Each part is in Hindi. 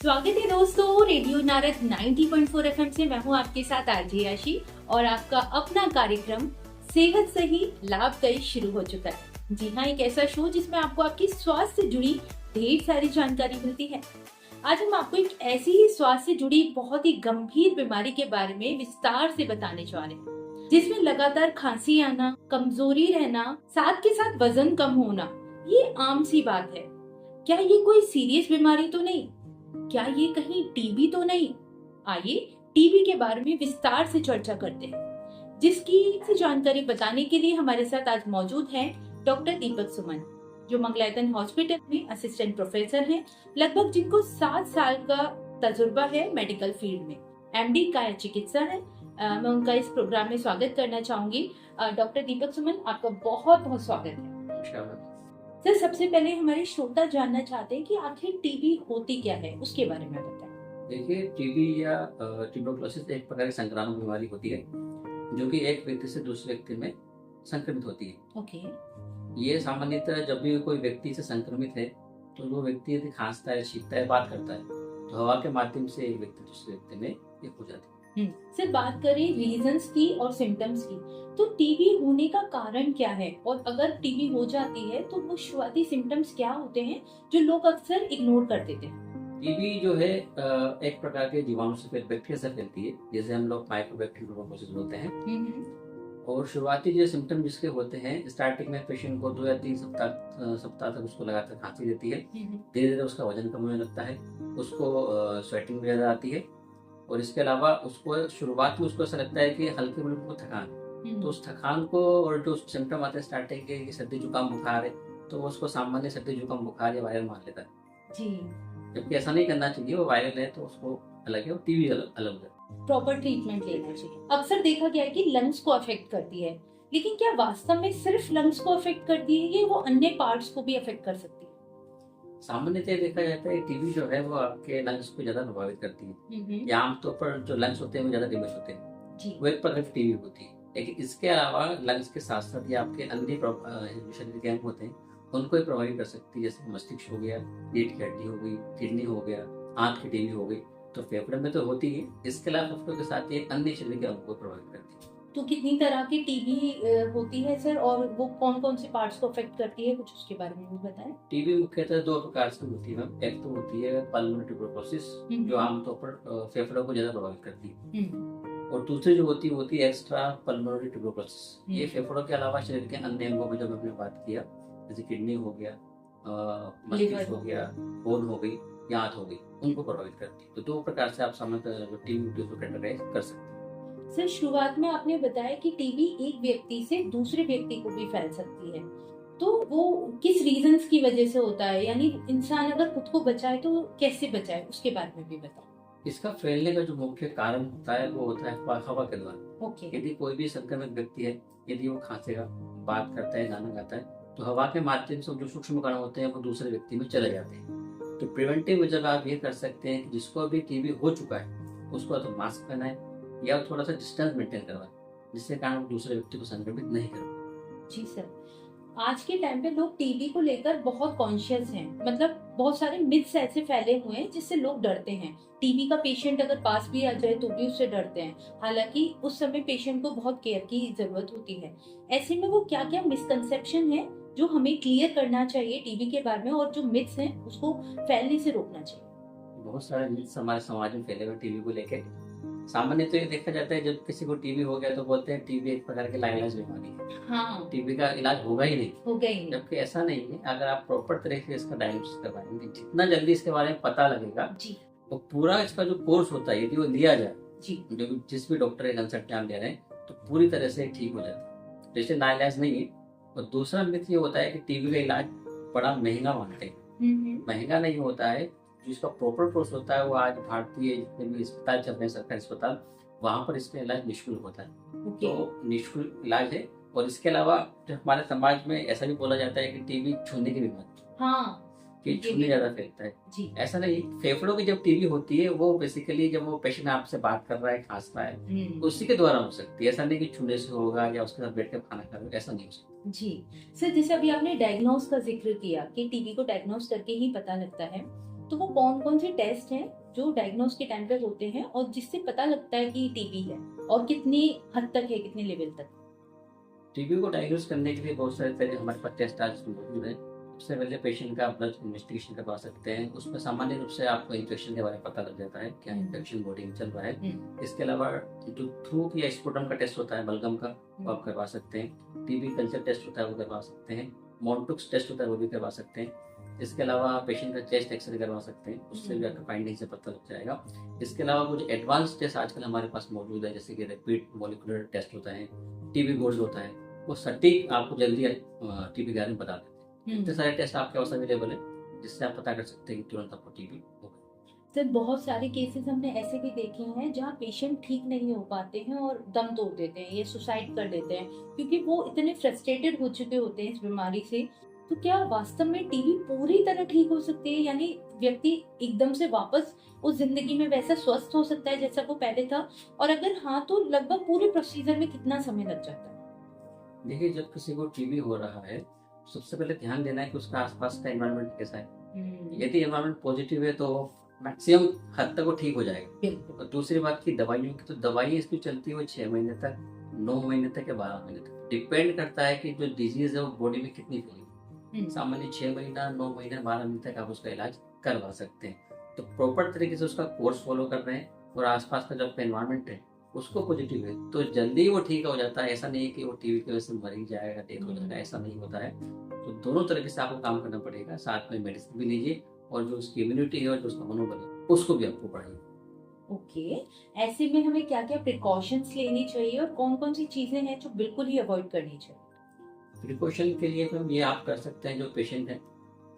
स्वागत है दोस्तों रेडियो नारद 90.4 एफएम से। मैं हूं आपके साथ आरजे आशी और आपका अपना कार्यक्रम सेहत सही लाभदायी शुरू हो चुका है। जी हाँ, एक ऐसा शो जिसमें आपको आपकी स्वास्थ्य से जुड़ी ढेर सारी जानकारी मिलती है। आज हम आपको एक ऐसी ही स्वास्थ्य से जुड़ी बहुत ही गंभीर बीमारी के बारे में विस्तार से बताने जा रहे हैं, जिसमें लगातार खांसी आना, कमजोरी रहना, साथ के साथ वजन कम होना, ये आम सी बात है। क्या ये कोई सीरियस बीमारी तो नहीं? क्या ये कहीं टीबी तो नहीं? आइए टीबी के बारे में विस्तार से चर्चा करते हैं। जिसकी जानकारी बताने के लिए हमारे साथ आज मौजूद हैं डॉक्टर दीपक सुमन, जो मंगलायतन हॉस्पिटल में असिस्टेंट प्रोफेसर हैं, लगभग जिनको 7 साल का तजुर्बा है मेडिकल फील्ड में। एमडी काया चिकित्सा है। मैं उनका इस प्रोग्राम में स्वागत करना चाहूंगी। डॉक्टर दीपक सुमन, आपका बहुत बहुत स्वागत है। सर, सबसे पहले हमारे श्रोता जानना चाहते हैं कि आखिर टीबी होती क्या है, उसके बारे में बताएं। देखिए, टीबी या ट्यूबरकुलोसिस एक प्रकार की संक्रामक बीमारी होती है जो कि एक व्यक्ति से दूसरे व्यक्ति में संक्रमित होती है। ओके। ये सामान्यतः जब भी कोई व्यक्ति से संक्रमित है तो वो व्यक्ति यदि खांसता है, छींकता है, बात करता है तो हवा के माध्यम से एक व्यक्ति दूसरे व्यक्ति में ये हो जाती है। सर, बात करें रीजंस की और सिम्टम्स की, तो टीबी होने का कारण क्या है, और अगर टीबी हो जाती है तो वो शुरुआती सिम्टम्स क्या होते हैं जो लोग अक्सर इग्नोर कर देते हैं? टीबी जो है एक प्रकार के जीवाणु से बैक्टीरिया से फैलती है, जैसे हम लोग माइक्रोबैक्टीरियल ट्यूबरकुलोसिस बोलते हैं। और शुरुआती जो सिम्टम जिसके होते हैं, स्टार्टिंग में पेशेंट को 2 या 3 सप्ताह तक उसको लगातार खांसी देती है। धीरे धीरे उसका वजन कम होने लगता है, उसको स्वेटिंग ज्यादा आती है, और इसके अलावा उसको शुरुआत में उसको ऐसा लगता है कि हल्की फुल्की थकान, तो उस थकान को और जो सिम्टम आते हैं स्टार्टिंग के कि सर्दी जुकाम बुखार है, तो वो उसको सामान्य सर्दी जुकाम बुखार या वायरल मान लेता है जी। जबकि ऐसा नहीं करना चाहिए। वो वायरल है तो उसको अलग है, और टीबी अलग है। प्रॉपर ट्रीटमेंट लेना चाहिए। अक्सर देखा गया है कि लंग्स को अफेक्ट करती है, लेकिन क्या वास्तव में सिर्फ लंग्स को अफेक्ट करती है या वो अन्य पार्ट्स को भी अफेक्ट कर सकती है? सामान्यतः देखा जाता है टीबी जो है वो आपके लंग्स को ज्यादा प्रभावित करती है, या आमतौर पर जो लंग्स होते हैं वो ज्यादा डैमेज होते हैं जी। वो एक प्रकार की टीबी होती है। लेकिन इसके अलावा लंग्स के साथ साथ या आपके अन्य शरीर के अंग होते हैं उनको भी प्रभावित कर सकती है, जैसे मस्तिष्क हो गया, रीढ़ की हड्डी हो गई, किडनी हो गया, आंत की टीबी हो गई। तो फेफड़े में तो होती है, इसके अलावा फेफड़ों के साथ ही अन्य शरीर के अंग को प्रभावित करती है। तो कितनी तरह की टीबी होती है सर, और वो कौन कौन से पार्ट्स को अफेक्ट करती है, कुछ उसके बारे में भी बताएं। टीबी मुख्यतः 2 प्रकार से होती है। एक तो होती है पल्मोनरी ट्यूबरकुलोसिस, जो आमतौर पर फेफड़ों को ज्यादा प्रभावित करती है, और दूसरी जो होती है एक्स्ट्रा पल्मोनरी ट्यूबरकुलोसिस। ये फेफड़ों के अलावा शरीर के अन्य अंगों में, जब हमने बात किया, जैसे किडनी हो गया, मस्तिष्क हो गया, बोन हो गई, आंत हो गई, उनको प्रभावित करती है। तो 2 प्रकार से आप सामान्यतः टीबी को कैटेगराइज कर सकते हैं। सर, शुरुआत में आपने बताया कि टीबी एक व्यक्ति से दूसरे व्यक्ति को भी फैल सकती है, तो वो किस रीजंस की वजह से होता है? यानी इंसान अगर खुद को बचाए तो कैसे बचाए, उसके बारे में भी बताओ। इसका फैलने का जो मुख्य कारण होता है वो होता है हवा के द्वारा। ओके। यदि कोई भी संक्रमित व्यक्ति है, यदि वो खांसेगा, बात करता है, गाना गाता है, तो हवा के माध्यम से जो सूक्ष्म कण होते हैं वो दूसरे व्यक्ति में चले जाते हैं। तो प्रिवेंटिव मेजर आप ये कर सकते हैं कि जिसको अभी टीबी हो चुका है उसको तो मास्क पहनाए या थोड़ा सा डिस्टेंस मेंटेन करवाए, जिससे कारण दूसरे व्यक्ति को संक्रमित नहीं करे। जी सर, आज के टाइम पे लोग टीबी को लेकर बहुत कॉन्शियस हैं, मतलब बहुत सारे मिथ्स ऐसे फैले हुए हैं जिससे लोग डरते हैं। टीबी का पेशेंट अगर पास भी आ जाए तो भी उससे डरते हैं, हालांकि उस समय पेशेंट को बहुत केयर की जरूरत होती है। ऐसे में वो क्या क्या मिसकंसेप्शन है जो हमें क्लियर करना चाहिए टीबी के बारे में, और जो मिथ्स हैं उसको फैलने से रोकना चाहिए? बहुत सारे मिथ्स हमारे समाज में फैले हुए टीबी को लेकर। सामान्य तो ये देखा जाता है, जब किसी को टीबी हो गया तो बोलते हैं टीबी एक प्रकार की लाइलाज बीमारी है, हाँ, टीबी का इलाज होगा ही नहीं, हो गई नहीं। जबकि ऐसा नहीं है। अगर आप प्रॉपर तरीके से इसका डायग्नोसिस करवाएंगे, जितना जल्दी इसके बारे में पता लगेगा जी, तो पूरा इसका जो कोर्स होता है यदि वो लिया जाए, जी, जो जिस भी डॉक्टर के कंसल्ट हम ले रहे हैं, तो पूरी तरह से ठीक हो जाता है। जैसे नाइलाज नहीं है। और दूसरा मिथ ये होता है कि टीबी का इलाज बड़ा महंगा मानते हैं। महंगा नहीं होता है। जिसका प्रॉपर कोर्स होता है वो आज भारतीय जितने भी अस्पताल चल रहे हैं, सरकारी अस्पताल, वहाँ पर इसका इलाज निःशुल्क होता है। तो निःशुल्क इलाज है। और इसके अलावा जो हमारे समाज में ऐसा भी बोला जाता है कि टीबी छूने की बीमारी, हाँ, कि छूने ज्यादा फैलता है जी। ऐसा नहीं। फेफड़ों की जब टीबी होती है वो बेसिकली जब वो पेशेंट आपसे बात कर रहा है, खांस रहा है, उसी के द्वारा हो सकती है। ऐसा नहीं कि छूने से होगा या उसके साथ बैठ कर खाना खा रहे, ऐसा नहीं हो सकता। जी सर, जैसे अभी आपने डायग्नोस का जिक्र किया कि टीबी को डायग्नोस करके ही पता लगता है, तो वो कौन कौन से टेस्ट हैं जो डायग्नोस के टाइम पे होते हैं और जिससे पता लगता है कि टीबी है, और कितनी हद तक है, कितने लेवल तक? टीबी को डायग्नोस करने के लिए बहुत सारे तरीके हमारे पास टेस्ट आज मौजूद है। सबसे पहले पेशेंट का ब्लड इन्वेस्टिगेशन करवा सकते हैं। उसमें सामान्य रूप से आपको इन्फेक्शन के बारे में पता लग जाता है, क्या इन्फेक्शन बॉडी में चल रहा है। इसके अलावा जो थ्रू या स्पुटम का टेस्ट होता है बलगम का, वो आप करवा सकते हैं। टीबी कल्चर टेस्ट होता है, वो करवा सकते हैं। मॉन्टुक्स टेस्ट होता है, वो भी करवा सकते हैं। इसके अलावा पेशेंट का चेस्ट एक्सरे करवा सकते हैं, उससे भी आपका फाइंडिंग से पता लग जाएगा। इसके अलावा कुछ एडवांस टेस्ट आजकल हमारे पास मौजूद है, जैसे कि रैपिड मॉलिक्यूलर टेस्ट होता है, टीबी गोल्ड होता है, वो सटीक आपको जल्दी टीबी के बारे में बता देते हैं। इतने सारे टेस्ट आपके पास अवेलेबल है जिससे आप पता कर सकते हैं कि तुरंत आपको टीबी होगा। सर बहुत सारे केसेस हमने ऐसे भी देखे हैं जहाँ पेशेंट ठीक नहीं हो पाते हैं और दम तोड़ देते हैं या सुसाइड कर देते हैं, क्योंकि वो इतने फ्रस्ट्रेटेड हो चुके होते हैं इस बीमारी से। तो क्या वास्तव में टीबी पूरी तरह ठीक हो सकती है, यानी व्यक्ति एकदम से वापस उस जिंदगी में वैसा स्वस्थ हो सकता है जैसा वो पहले था? और अगर हाँ, तो लगभग पूरे प्रोसीजर में कितना समय लग जाता है? देखिए, जब किसी को टीबी हो रहा है, सबसे पहले ध्यान देना है कि उसका आसपास का एनवायरनमेंट कैसा है। यदि एनवायरनमेंट पॉजिटिव है तो मैक्सिमम हद तक वो ठीक हो जाएगा। और दूसरी बात की दवाइयों की, तो दवाइयाँ इसकी चलती है 6 महीने तक, 9 महीने तक या 12 महीने तक। डिपेंड करता है कि जो डिजीज है वो बॉडी में कितनी फैली। सामान्य 6 महीना, 9 महीना, 12 महीने तक आप उसका इलाज करवा सकते हैं। तो प्रॉपर तरीके से उसका कोर्स फॉलो कर रहे हैं और आसपास का जो आपका एनवायरनमेंट है उसको पॉजिटिव है तो जल्दी वो ठीक हो जाता है। ऐसा नहीं है कि वो टीबी की वजह से मर ही जाएगा, डेथ हो जाएगा, ऐसा नहीं होता है। तो दोनों तरीके से आपको काम करना पड़ेगा। साथ में मेडिसिन भी लीजिए और जो उसकी इम्यूनिटी है और जो उसका मनोबल है उसको भी आपको बढ़ाइए। ओके, ऐसे में हमें क्या क्या प्रिकॉशंस लेनी चाहिए और कौन कौन सी चीजें हैं जो बिल्कुल ही अवॉइड करनी चाहिए? प्रिकॉशन के लिए तो ये आप कर सकते हैं, जो पेशेंट है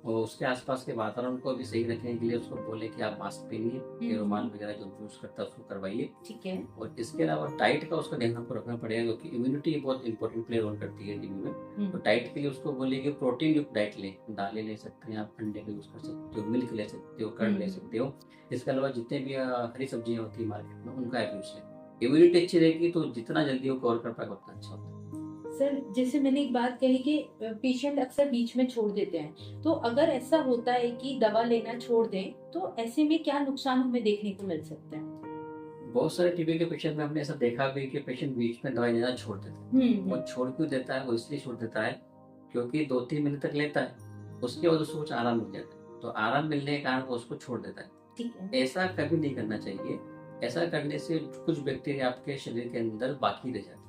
और उसके आसपास के वातावरण को भी सही रखने के लिए उसको बोले कि आप मास्क पहनिए, रुमाल वगैरह जो यूज करता है उसको करवाइए। ठीक है। और इसके अलावा डाइट का उसका ध्यान आपको रखना पड़ेगा, क्योंकि इम्यूनिटी बहुत इंपॉर्टेंट प्ले रोल करती है टीबी में। तो डाइट के लिए उसको बोलिए कि प्रोटीन युक्त डाइट लें। दालें ले सकते हैं आप, अंडे का यूज कर सकते हो, मिल्क ले सकते हो, कर्ड ले सकते हो। इसके अलावा जितने भी हरी सब्जियां होती है मार्केट में उनका यूज है। इम्यूनिटी अच्छी रहेगी तो जितना जल्दी वो कवर कर पाएगा उतना अच्छा होता है। सर जैसे मैंने एक बात कही कि पेशेंट अक्सर बीच में छोड़ देते हैं, तो अगर ऐसा होता है कि दवा लेना छोड़ दें तो ऐसे में क्या नुकसान हमें देखने को मिल सकते हैं? बहुत सारे टीबी के पेशेंट में हमने ऐसा देखा भी कि पेशेंट बीच में दवाई लेना छोड़ देता है। वो छोड़ क्यों देता है? वो इसलिए छोड़ देता है क्योंकि 2-3 महीने तक लेता है, उसके बाद उसको कुछ आराम मिल जाता है, तो आराम मिलने के कारण वो उसको छोड़ देता है। ठीक है। ऐसा कभी नहीं करना चाहिए। ऐसा करने से कुछ बैक्टीरिया आपके शरीर के अंदर बाकी रह जाते हैं।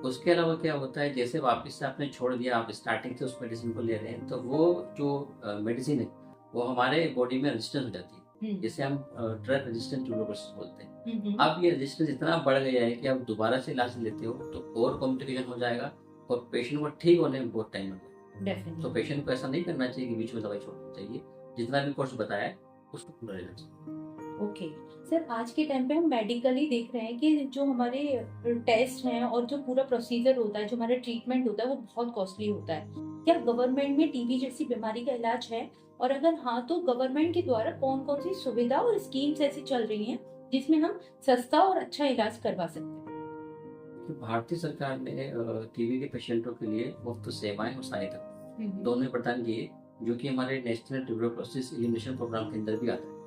उसके अलावा क्या होता है, जैसे वापस से आपने छोड़ दिया, आप स्टार्टिंग से उस मेडिसिन को ले रहे हैं, तो वो जो मेडिसिन है वो हमारे बॉडी में रेजिस्टेंस हो जाती है, जिसे हम ड्रग रेजिस्टेंट ट्यूबरकुलोसिस बोलते हैं। अब ये रेजिस्टेंस इतना बढ़ गया है कि आप दोबारा से इलाज लेते हो तो और कॉम्प्लिकेशन हो जाएगा और पेशेंट को ठीक होने में बहुत टाइम लगेगा। तो पेशेंट को ऐसा नहीं करना चाहिए कि बीच में दवाई छोड़नी चाहिए। जितना भी कोर्स बताया है उसको पूरा लेना चाहिए। ओके सर, आज के टाइम पे हम मेडिकली देख रहे हैं कि जो हमारे टेस्ट हैं और जो पूरा प्रोसीजर होता है, जो हमारा ट्रीटमेंट होता है, वो बहुत कॉस्टली होता है। क्या गवर्नमेंट में टीबी जैसी बीमारी का इलाज है? और अगर हाँ, तो गवर्नमेंट के द्वारा कौन कौन सी सुविधा और स्कीम्स ऐसी चल रही हैं जिसमें हम सस्ता और अच्छा इलाज करवा सकते हैं? भारतीय सरकार ने टीबी के पेशेंटों के लिए मुफ्त सेवाएं और सहायता दोनों प्रदान किए, जो कि हमारे नेशनल ट्यूबरकुलोसिस एलिमिनेशन प्रोग्राम के अंदर भी आता है।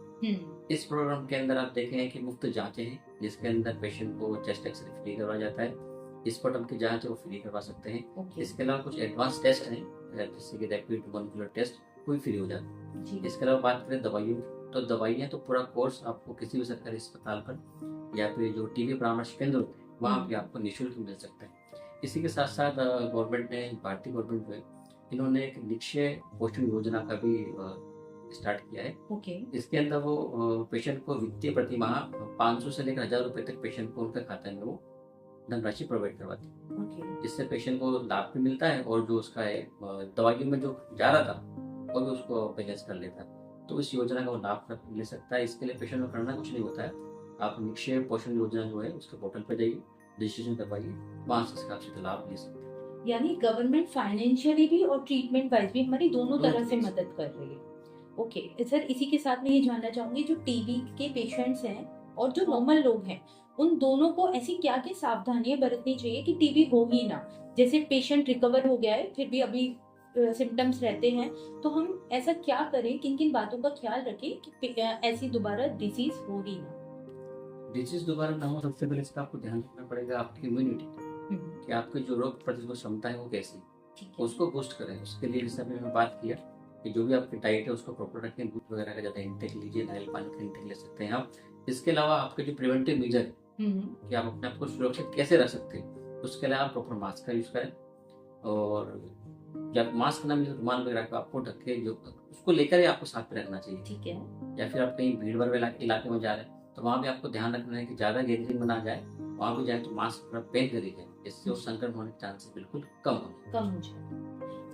इस प्रोग्राम के अंदर आप देखें कि मुफ्त जांचें हैं, जिसके अंदर पेशेंट को चेस्ट एक्सरे फ्री करवाया जाता है। स्पुटम की जांच है वो फ्री करवा सकते हैं। इसके अलावा कुछ एडवांस टेस्ट हैं, जैसे कि रैपिड मॉलिक्यूलर टेस्ट, कोई फ्री हो जाता है। इसके अलावा बात करें दवाइयों की, तो दवाइयाँ तो पूरा कोर्स आपको किसी भी सरकारी अस्पताल पर या फिर जो टीबी परामर्श केंद्र होते हैं वहाँ भी आपको निःशुल्क मिल सकता है। इसी के साथ साथ गवर्नमेंट ने, भारतीय गवर्नमेंट में इन्होंने एक निक्षय पोषण योजना का भी स्टार्ट किया है। इसके अंदर वो पेशेंट को वित्तीय प्रतिमाह 500 से लेकर 1000 रुपए तक पेशेंट को उनके खाते में वो धनराशि प्रोवाइड करवाती है। जिससे पेशेंट को लाभ भी मिलता है और जो उसका दवाइयों में जो जा रहा था वो भी उसको बैलेंस कर लेता है। तो इस योजना का वो लाभ ले सकता है। इसके लिए पेशेंट को करना कुछ नहीं होता है, आप निक्षय पोषण योजना जो है उसके पोर्टल पर जाइए, रजिस्ट्रेशन करवाइए, वहाँ से इसका आप लाभ ले सकते हैं। यानी गवर्नमेंट फाइनेंशियली भी और ट्रीटमेंट वाइज भी हमारी दोनों तरह से मदद कर रही है। ओके सर, इसी के साथ मैं ये जानना चाहूंगी, जो टीबी के पेशेंट्स हैं और जो नॉर्मल लोग हैं, उन दोनों को ऐसी क्या सावधानियां बरतनी चाहिए कि टीबी हो ही ना? जैसे पेशेंट रिकवर हो गया है फिर भी अभी सिम्टम्स रहते हैं, तो हम ऐसा क्या करें, किन किन बातों का ख्याल रखें कि ऐसी दोबारा डिजीज हो ही ना? डिजीज दोबारा ना हो, सबसे पहले इसका आपको ध्यान रखना पड़ेगा आपकी इम्यूनिटी, कि आपकी जो रोग प्रतिरोधक क्षमता है वो कैसी, उसको बूस्ट करें। उसके लिए जैसे अभी मैं बात किया कि जो भी आपकी डाइट है उसको प्रॉपर रखें, दूध वगैरह का ज़्यादा इंटेक लीजिए, नारियल पानी का इंटेक ले सकते हैं आप। इसके अलावा आपके जो प्रिवेंटिव मेजर है कि आप अपने आप को सुरक्षित कैसे रख सकते हैं, उसके लिए आप प्रॉपर मास्क का यूज़ करें। और जब मास्क ना मिले तो रुमाल वगैरह को आपको ढक के जो उसको लेकर ही आपको साथ में रखना चाहिए। ठीक है। या फिर आप कहीं भीड़ भाड़ वाले इलाके में जा रहे हैं तो वहाँ भी आपको ध्यान रखना है कि ज़्यादा गैदरिंग में ना जाए, वहाँ भी जाए तो मास्क पूरा पहन कर जाए, इससे वो संक्रमण होने के चांसेस बिल्कुल कम हो जाए।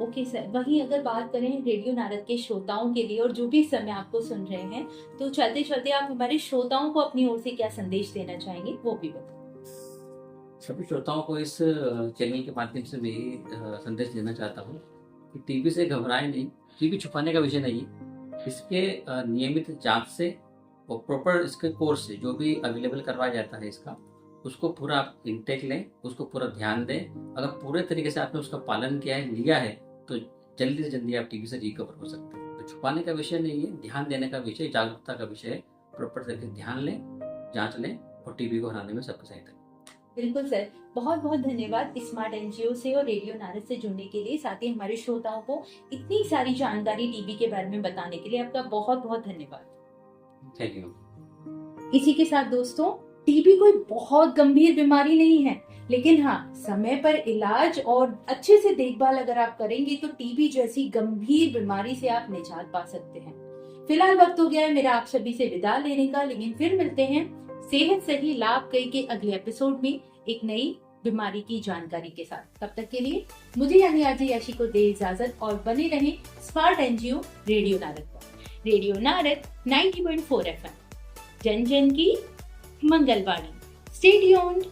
ओके सर, वहीं अगर बात करें रेडियो नारद के श्रोताओं के लिए और जो भी समय आपको सुन रहे हैं, तो चलते चलते आप हमारे श्रोताओं को अपनी ओर से क्या संदेश देना चाहेंगे वो भी बताएं। सभी श्रोताओं को इस चैनल के माध्यम से मैं संदेश देना चाहता हूँ कि टीबी से घबराएं नहीं। टीबी छुपाने का विषय नहीं, इसके नियमित जांच से और प्रॉपर इसके कोर्स से जो भी अवेलेबल करवाया जाता है इसका, उसको पूरा आप इंटेक लें, उसको पूरा ध्यान दें। अगर पूरे तरीके से आपने उसका पालन किया है, लिया है, तो जल्दी से जल्दी आप टीबी से रिकवर हो सकते हैं। तो छुपाने का विषय नहीं है, ध्यान देने का विषय, जागरूकता का विषय है। प्रॉपर तरीके से ध्यान लें, जांच लें और टीबी को हराने में सबको सहायता। बिल्कुल सर, बहुत बहुत धन्यवाद स्मार्ट एनजीओ से और रेडियो नारद से जुड़ने के लिए, साथ ही हमारे श्रोताओं को इतनी सारी जानकारी टीबी के बारे में बताने के लिए आपका बहुत बहुत धन्यवाद। Thank you. इसी के साथ दोस्तों, टीबी कोई बहुत गंभीर बीमारी नहीं है, लेकिन हाँ, समय पर इलाज और अच्छे से देखभाल अगर आप करेंगे तो टीबी जैसी गंभीर बीमारी से आप निजात पा सकते हैं। फिलहाल वक्त हो गया है मेरा आप सभी से विदा लेने का, लेकिन फिर मिलते हैं सेहत सही लाभ कई के अगले एपिसोड में एक नई बीमारी की जानकारी के साथ। तब तक के लिए मुझे यानी आरजे याशी को दे इजाजत और बने रहें स्मार्ट एनजीओ रेडियो नारद पर। रेडियो नारद 90.4 FM, जन जन की मंगलवाणी। Stay tuned.